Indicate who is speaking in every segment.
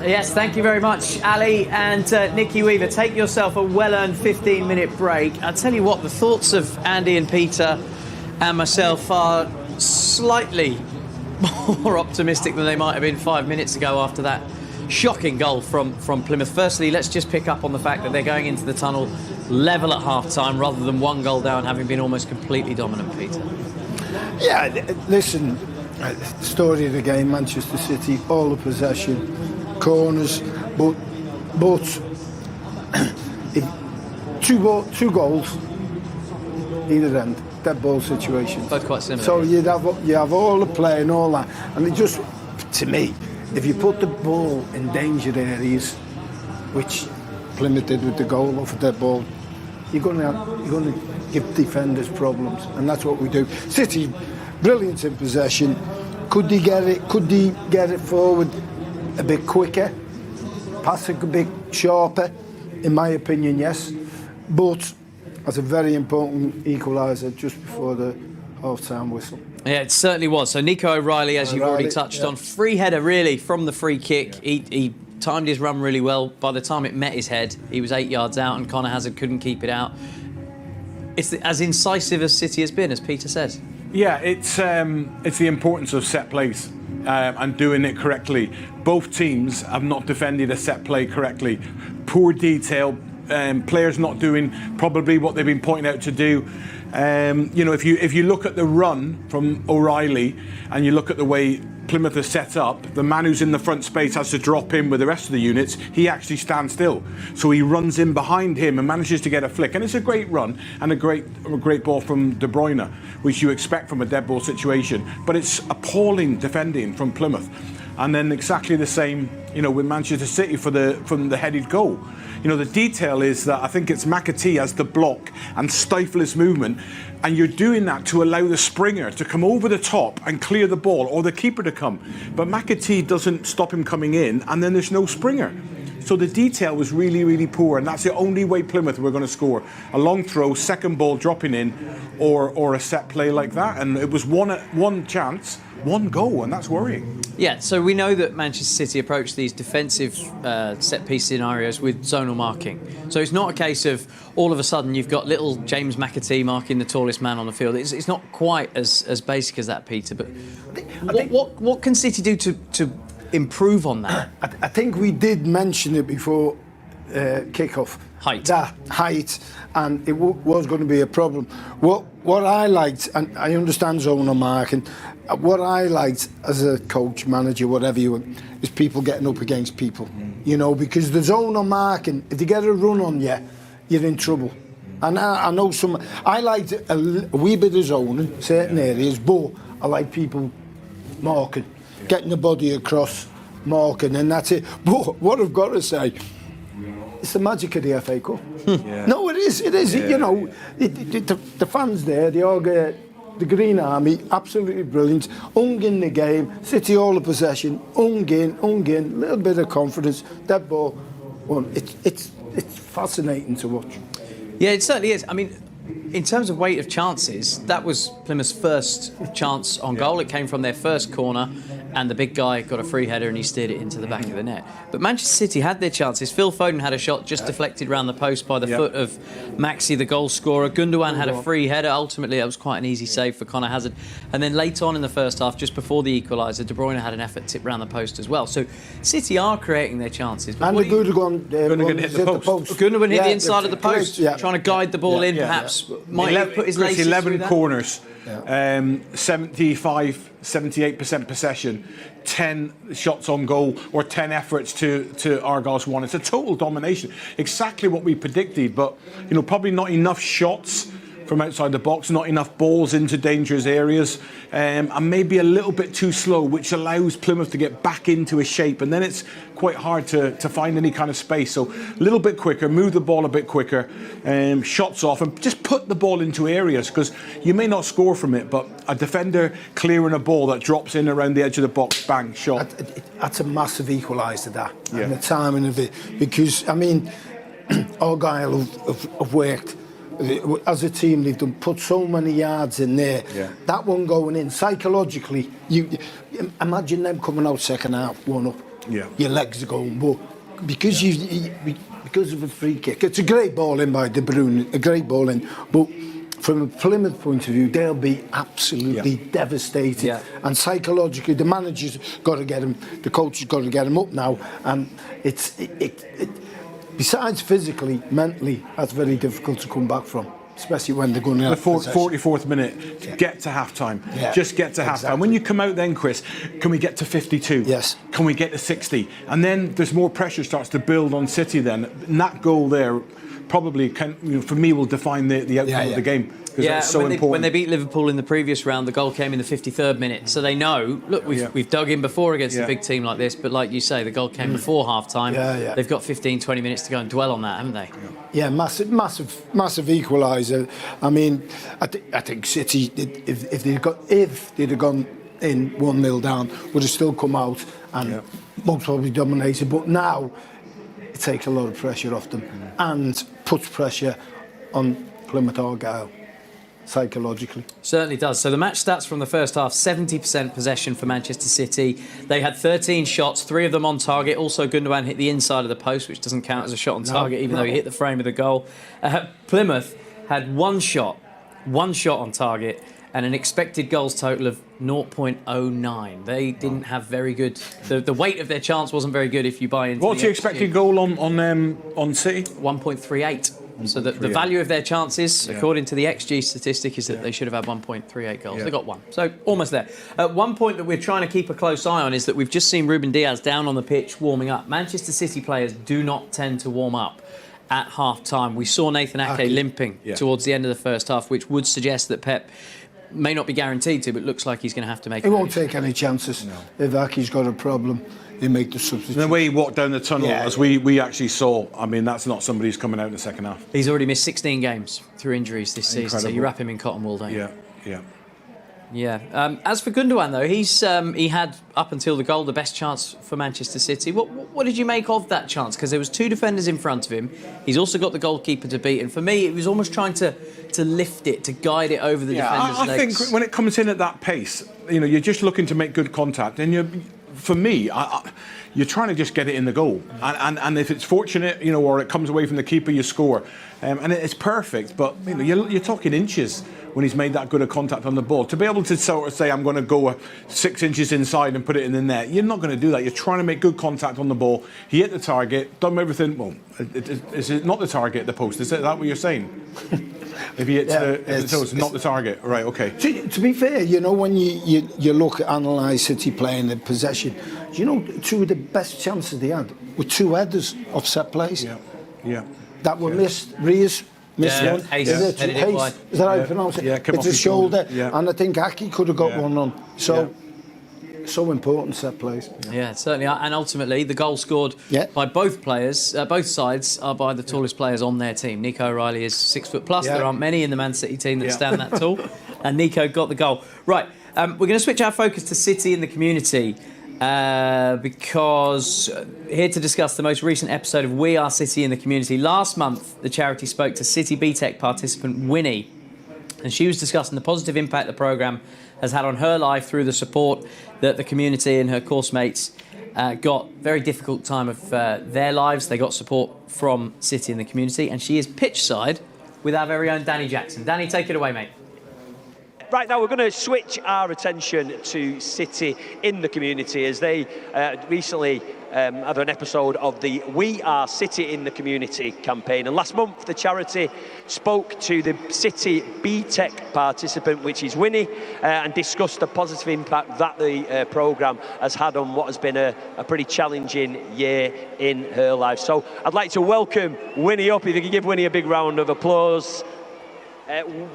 Speaker 1: Yes, thank you very much, Ali and Nicky Weaver. Take yourself a well-earned 15-minute break. I'll tell you what, the thoughts of Andy and Peter and myself are slightly more optimistic than they might have been 5 minutes ago after that shocking goal from Plymouth. Firstly, let's just pick up on the fact that they're going into the tunnel level at half-time rather than 1 goal down, having been almost completely dominant, Peter.
Speaker 2: Yeah, listen, the story of the game, Manchester City, all the possession, corners, but if two goals either end, dead ball situation.
Speaker 1: Both quite similar.
Speaker 2: So you have all the play and all that, and it just, to me, if you put the ball in danger areas, which Plymouth did with the goal off a dead ball, you're going to give defenders problems, and that's what we do. City, brilliant in possession. Could they get it forward a bit quicker, pass it a bit sharper? In my opinion, yes. But as a very important equaliser just before the half-time whistle.
Speaker 1: Yeah, it certainly was. So Nico O'Reilly, as you've already touched on, free header really from the free kick. He timed his run really well. By the time it met his head, he was 8 yards out, and Conor Hazard couldn't keep it out. It's as incisive as City has been, as Peter says.
Speaker 3: Yeah, it's the importance of set plays and doing it correctly. Both teams have not defended a set play correctly. Poor detail, players not doing probably what they've been pointing out to do. You know, if you look at the run from O'Reilly and you look at the way Plymouth are set up, the man who's in the front space has to drop in with the rest of the units. He actually stands still, so he runs in behind him and manages to get a flick. And it's a great run and a great ball from De Bruyne, which you expect from a dead ball situation. But it's appalling defending from Plymouth. And then exactly the same, you know, with Manchester City from the headed goal. You know, the detail is that I think it's McAtee has to block and stifle his movement, and you're doing that to allow the springer to come over the top and clear the ball, or the keeper to come. But McAtee doesn't stop him coming in, and then there's no springer. So the detail was really, really poor, and that's the only way Plymouth were going to score. A long throw, second ball dropping in, or a set play like that. And it was one chance, 1 goal, and that's worrying.
Speaker 1: Yeah, so we know that Manchester City approach these defensive set-piece scenarios with zonal marking. So it's not a case of all of a sudden you've got little James McAtee marking the tallest man on the field. It's not quite as basic as that, Peter. But what can City do to improve on that?
Speaker 2: I think we did mention it before kick-off.
Speaker 1: Height.
Speaker 2: That height, and it was going to be a problem. What I liked, and I understand zonal marking, what I liked as a coach, manager, whatever you want, is people getting up against people. You know, because the zonal marking, if they get a run on you, you're in trouble. And I know I liked a wee bit of zoning, certain areas, but I like people marking, getting the body across, marking, and that's it. But what I've got to say, it's the magic of the FA Cup. Yeah. No, it is. Yeah. You know, the fans there, they all get the Green Army, absolutely brilliant. Hung in the game, City all the possession, hung in, little bit of confidence. That ball, well, it's fascinating to watch.
Speaker 1: Yeah, it certainly is. I mean, in terms of weight of chances, that was Plymouth's first chance on goal. It came from their first corner, and the big guy got a free header and he steered it into the back of the net. But Manchester City had their chances. Phil Foden had a shot just deflected round the post by the foot of Maxi, the goal scorer. Gundogan had a free header. Ultimately, that was quite an easy save for Conor Hazard. And then later on in the first half, just before the equaliser, De Bruyne had an effort tipped round the post as well. So City are creating their chances. But
Speaker 2: and the Gundogan
Speaker 3: hit the post.
Speaker 1: Gundogan hit the inside of the post, trying to guide the ball in, perhaps. Might have put his laces
Speaker 3: 11 corners, 78% possession, 10 shots on goal, or 10 efforts to Argyle's 1. It's a total domination. Exactly what we predicted, but you know, probably not enough shots from outside the box, not enough balls into dangerous areas, and maybe a little bit too slow, which allows Plymouth to get back into a shape, and then it's quite hard to find any kind of space. So a little bit quicker, move the ball a bit quicker, shots off, and just put the ball into areas, because you may not score from it, but a defender clearing a ball that drops in around the edge of the box, bang, shot.
Speaker 2: That's a massive equaliser, that, and the timing of it, because, I mean, Argyle have worked. As a team, they've put so many yards in there. Yeah. That one going in, psychologically, you imagine them coming out second half, 1 up. your legs are going. But because because of a free kick, it's a great ball in by De Bruyne, a great ball in. But from a Plymouth point of view, they'll be absolutely devastated.
Speaker 1: Yeah.
Speaker 2: And psychologically, the manager's got to get him, the coach has got to get him up now. And besides physically, mentally, that's very difficult to come back from, especially when they're going to have
Speaker 3: the 44th minute, get to half-time. Just get to half-time. When you come out then, Chris, can we get to 52?
Speaker 2: Yes.
Speaker 3: Can we get to 60? And then there's more pressure starts to build on City then. And that goal there probably, for me, will define the outcome of the game. Because that's so important.
Speaker 1: When they beat Liverpool in the previous round, the goal came in the 53rd minute. So they know, look, we've dug in before against a big team like this, but like you say, the goal came before half-time. They've got 15, 20 minutes to go and dwell on that, haven't they?
Speaker 2: Yeah, massive equaliser. I mean, I think City, if they'd have gone in 1-0 down, would have still come out and most probably dominated. But now it takes a lot of pressure off them and puts pressure on Plymouth Argyle psychologically.
Speaker 1: Certainly does. So the match stats from the first half: 70% possession for Manchester City. They had 13 shots, 3 of them on target. Also, Gundogan hit the inside of the post, which doesn't count as a shot on target, even though he hit the frame of the goal. Plymouth had one shot on target, and an expected goals total of 0.09. They didn't have very good. The weight of their chance wasn't very good if you buy into.
Speaker 3: What's the expected goal on City?
Speaker 1: 1.38. So the value of their chances, according to the XG statistic, is that they should have had 1.38 goals. They got one. So almost there. One point that we're trying to keep a close eye on is that we've just seen Ruben Diaz down on the pitch warming up. Manchester City players do not tend to warm up at half-time. We saw Nathan Ake limping towards the end of the first half, which would suggest that Pep may not be guaranteed to, but looks like he's going to have to make.
Speaker 2: He won't take any chances. If Ake's got a problem, they make the substitution.
Speaker 3: The way he walked down the tunnel, as we actually saw, I mean, that's not somebody who's coming out in the second half.
Speaker 1: He's already missed 16 games through injuries this season, so you wrap him in cotton wool, don't you? Yeah. As for Gundogan, though, he had, up until the goal, the best chance for Manchester City. What did you make of that chance? Because there was 2 defenders in front of him. He's also got the goalkeeper to beat. And for me, it was almost trying to lift it, to guide it over the defender's legs.
Speaker 3: I think when it comes in at that pace, you're just looking to make good contact. And for me, you're trying to just get it in the goal. And if it's fortunate, or it comes away from the keeper, you score. And it's perfect. But, you're talking inches when he's made that good a contact on the ball. To be able to sort of say, I'm going to go 6 inches inside and put it in the net, you're not going to do that. You're trying to make good contact on the ball. He hit the target, done everything. Well, is it not the target, the post? Is that what you're saying? If he hits it's not the target. Right, okay.
Speaker 2: To be fair, when you look at analyse City playing the possession, 2 of the best chances they had were 2 headers off set plays.
Speaker 3: Yeah.
Speaker 2: That were missed. Reid missed one. Is that how you pronounce it? It's a shoulder. And I think Ake could have got one on. So important, set plays.
Speaker 1: Yeah, certainly. And ultimately, the goal scored by both players, both sides, are by the tallest players on their team. Nico O'Reilly is 6 foot plus. There aren't many in the Man City team that stand that tall. And Nico got the goal. Right, we're going to switch our focus to City in the community. Because here to discuss the most recent episode of We Are City in the Community. Last month, the charity spoke to City BTEC participant Winnie, and she was discussing the positive impact the programme has had on her life through the support that the community and her course mates got. Very difficult time of their lives. They got support from City in the Community, and she is pitch side with our very own Danny Jackson. Danny, take it away, mate.
Speaker 4: Right, now we're going to switch our attention to City in the Community, as they recently had an episode of the We Are City in the Community campaign. And last month, the charity spoke to the City BTEC participant, which is Winnie, and discussed the positive impact that the programme has had on what has been a pretty challenging year in her life. So I'd like to welcome Winnie up. If you could give Winnie a big round of applause.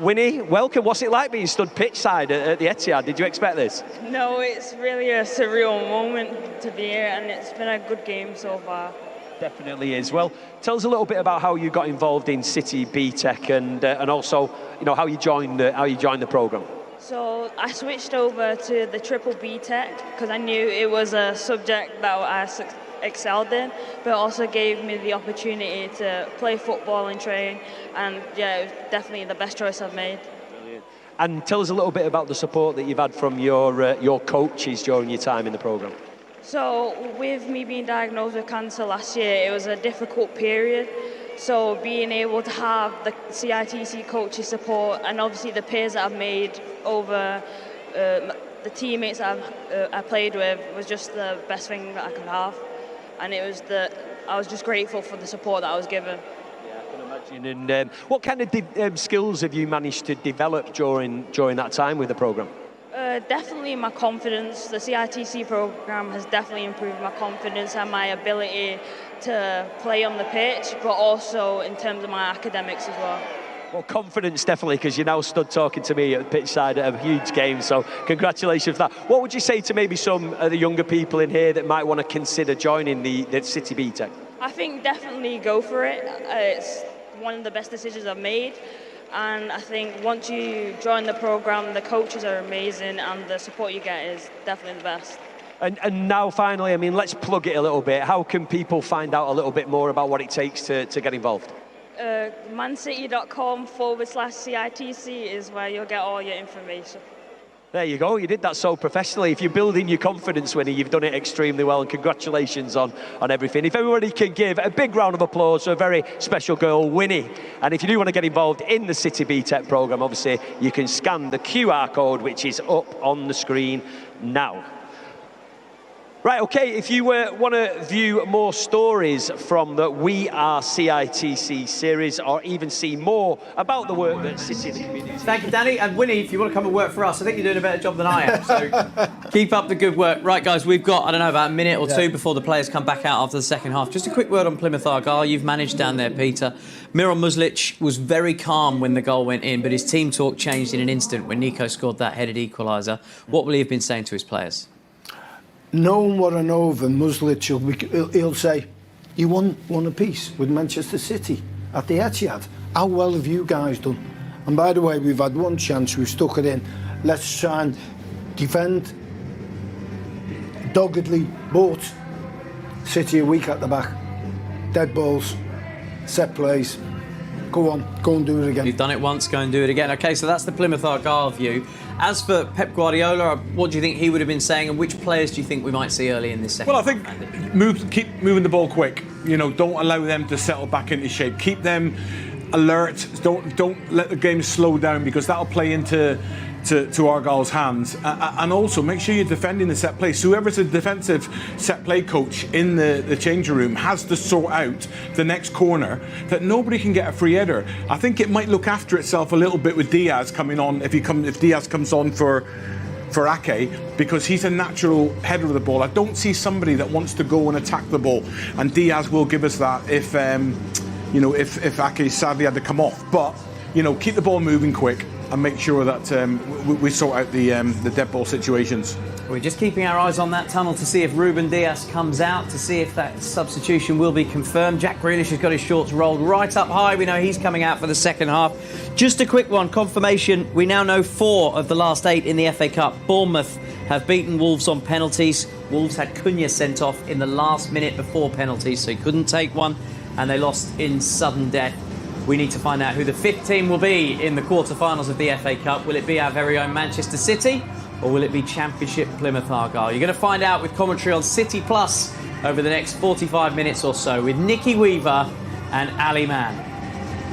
Speaker 4: Winnie, welcome. What's it like being stood pitch side at the Etihad? Did you expect this?
Speaker 5: No, it's really a surreal moment to be here, and it's been a good game so far.
Speaker 4: Definitely is. Well, tell us a little bit about how you got involved in City BTEC and also, how you joined the programme.
Speaker 5: So I switched over to the triple BTEC because I knew it was a subject that I excelled in, but it also gave me the opportunity to play football and train, and it was definitely the best choice I've made.
Speaker 4: Brilliant. And tell us a little bit about the support that you've had from your coaches during your time in the programme.
Speaker 5: So with me being diagnosed with cancer last year, it was a difficult period. So being able to have the CITC coaches support and obviously the peers that I've made over the teammates that I played with was just the best thing that I could have. And I was just grateful for the support that I was given.
Speaker 4: Yeah, I can imagine. And what kind of skills have you managed to develop during that time with the programme?
Speaker 5: Definitely my confidence. The CITC program has definitely improved my confidence and my ability to play on the pitch, but also in terms of my academics as well.
Speaker 4: Well, confidence definitely, because you now stood talking to me at the pitch side at a huge game, so congratulations for that. What would you say to maybe some of the younger people in here that might want to consider joining the City BTEC?
Speaker 5: I think definitely go for it. It's one of the best decisions I've made. And I think once you join the programme, the coaches are amazing and the support you get is definitely the best.
Speaker 4: And now finally, I mean, let's plug it a little bit. How can people find out a little bit more about what it takes to get involved?
Speaker 5: mancity.com/CITC is where you'll get all your information.
Speaker 4: There you go, you did that so professionally. If you're building your confidence, Winnie, you've done it extremely well, and congratulations on everything. If everybody can give a big round of applause to a very special girl, Winnie. And if you do want to get involved in the City BTEC programme, obviously you can scan the QR code, which is up on the screen now. Right, okay, if you want to view more stories from the We Are CITC series, or even see more about the work that City in the community...
Speaker 1: Thank you, Danny. And Winnie, if you want to come and work for us, I think you're doing a better job than I am, so keep up the good work. Right, guys, we've got, I don't know, about a minute or two before the players come back out after the second half. Just a quick word on Plymouth Argyle. You've managed down there, Peter. Miron Muslic was very calm when the goal went in, but his team talk changed in an instant when Nico scored that headed equaliser. What will he have been saying to his players?
Speaker 2: Knowing what I know of him, Muslic, he'll say, you won a piece with Manchester City at the Etihad. How well have you guys done? And by the way, we've had one chance, we've stuck it in. Let's try and defend doggedly, but City a week at the back. Dead balls, set plays. Go on, go and do it again.
Speaker 1: You've done it once, go and do it again. OK, so that's the Plymouth Argyle view. As for Pep Guardiola, what do you think he would have been saying, and which players do you think we might see early in this second
Speaker 3: Well, I
Speaker 1: half,
Speaker 3: think
Speaker 1: Andy?
Speaker 3: keep moving the ball quick. You know, don't allow them to settle back into shape. Keep them alert. Don't let the game slow down, because that'll play into Argyle's hands. And also make sure you're defending the set play. So whoever's a defensive set play coach in the changing room has to sort out the next corner, that nobody can get a free header. I think it might look after itself a little bit with Diaz coming on, if Diaz comes on for Ake, because he's a natural header of the ball. I don't see somebody that wants to go and attack the ball, and Diaz will give us that if Ake sadly had to come off. But keep the ball moving quick and make sure that we sort out the dead ball situations.
Speaker 1: We're just keeping our eyes on that tunnel to see if Ruben Diaz comes out, to see if that substitution will be confirmed. Jack Grealish has got his shorts rolled right up high. We know he's coming out for the second half. Just a quick one, confirmation. We now know 4 of the last 8 in the FA Cup. Bournemouth have beaten Wolves on penalties. Wolves had Cunha sent off in the last minute before penalties, so he couldn't take one, and they lost in sudden death. We need to find out who the 5th team will be in the quarter-finals of the FA Cup. Will it be our very own Manchester City, or will it be Championship Plymouth Argyle? You're going to find out with commentary on City Plus over the next 45 minutes or so with Nicky Weaver and Ali Mann.